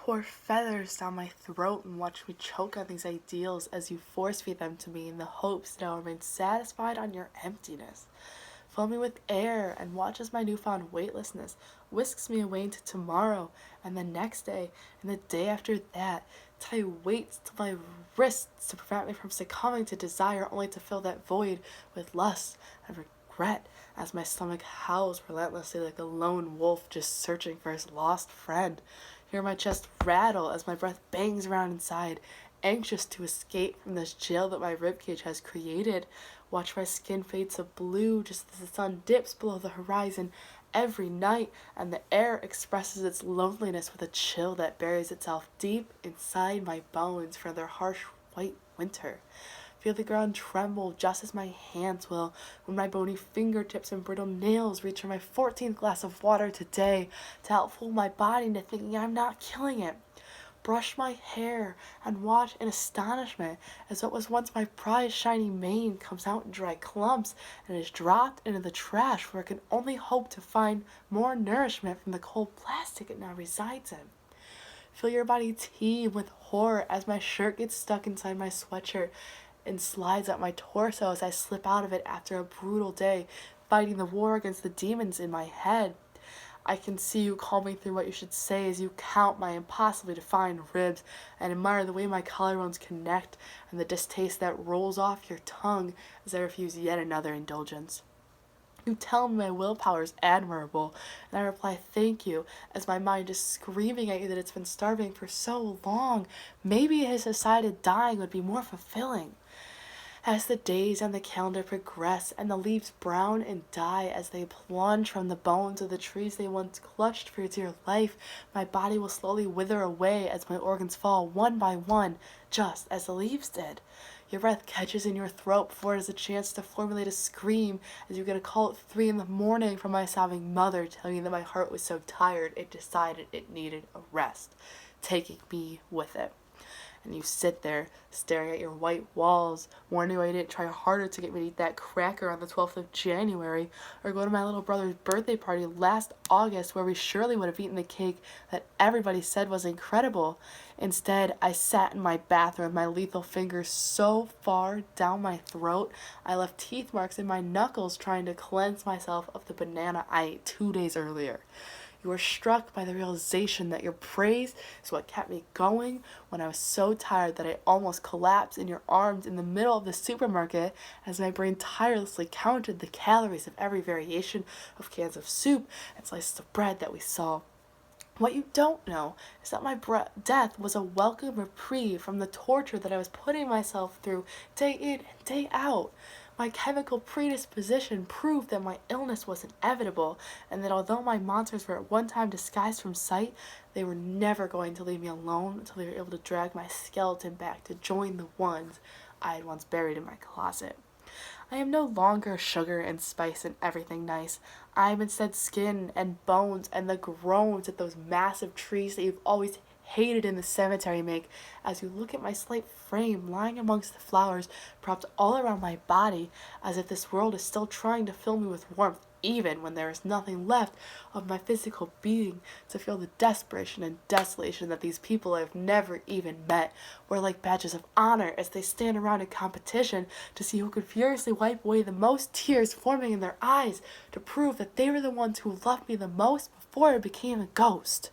pour feathers down my throat and watch me choke on these ideals as you force feed them to me in the hopes that I'll remain satisfied on your emptiness. Fill me with air and watch as my newfound weightlessness whisks me away into tomorrow and the next day and the day after that, tie weights to my wrists to prevent me from succumbing to desire only to fill that void with lust and regret as my stomach howls relentlessly like a lone wolf just searching for his lost friend. Hear my chest rattle as my breath bangs around inside, anxious to escape from this jail that my ribcage has created. Watch my skin fade to blue just as the sun dips below the horizon every night, and the air expresses its loneliness with a chill that buries itself deep inside my bones for their harsh white winter. Feel the ground tremble just as my hands will when my bony fingertips and brittle nails reach for my 14th glass of water today to help fool my body into thinking I'm not killing it. Brush my hair and watch in astonishment as what was once my prized shiny mane comes out in dry clumps and is dropped into the trash where it can only hope to find more nourishment from the cold plastic it now resides in. Feel your body teem with horror as my shirt gets stuck inside my sweatshirt and slides up my torso as I slip out of it after a brutal day, fighting the war against the demons in my head. I can see you combing through what you should say as you count my impossibly defined ribs and admire the way my collarbones connect and the distaste that rolls off your tongue as I refuse yet another indulgence. You tell me my willpower is admirable, and I reply thank you as my mind is screaming at you that it's been starving for so long. Maybe it has decided dying would be more fulfilling. As the days on the calendar progress and the leaves brown and die as they plunge from the bones of the trees they once clutched for dear life, my body will slowly wither away as my organs fall one by one, just as the leaves did. Your breath catches in your throat before it has a chance to formulate a scream as you get a call at 3 in the morning from my sobbing mother telling me that my heart was so tired it decided it needed a rest, taking me with it. And you sit there staring at your white walls, wondering why you didn't try harder to get me to eat that cracker on the 12th of January, or go to my little brother's birthday party last August where we surely would have eaten the cake that everybody said was incredible. Instead, I sat in my bathroom with my lethal fingers so far down my throat, I left teeth marks in my knuckles trying to cleanse myself of the banana I ate 2 days earlier. You were struck by the realization that your praise is what kept me going when I was so tired that I almost collapsed in your arms in the middle of the supermarket as my brain tirelessly counted the calories of every variation of cans of soup and slices of bread that we saw. What you don't know is that my death was a welcome reprieve from the torture that I was putting myself through day in and day out. My chemical predisposition proved that my illness was inevitable, and that although my monsters were at one time disguised from sight, they were never going to leave me alone until they were able to drag my skeleton back to join the ones I had once buried in my closet. I am no longer sugar and spice and everything nice. I am instead skin and bones and the groans that those massive trees that you've always hated in the cemetery make as you look at my slight frame lying amongst the flowers propped all around my body as if this world is still trying to fill me with warmth even when there is nothing left of my physical being to feel the desperation and desolation that these people I have never even met wear like badges of honor as they stand around in competition to see who could furiously wipe away the most tears forming in their eyes to prove that they were the ones who loved me the most before I became a ghost.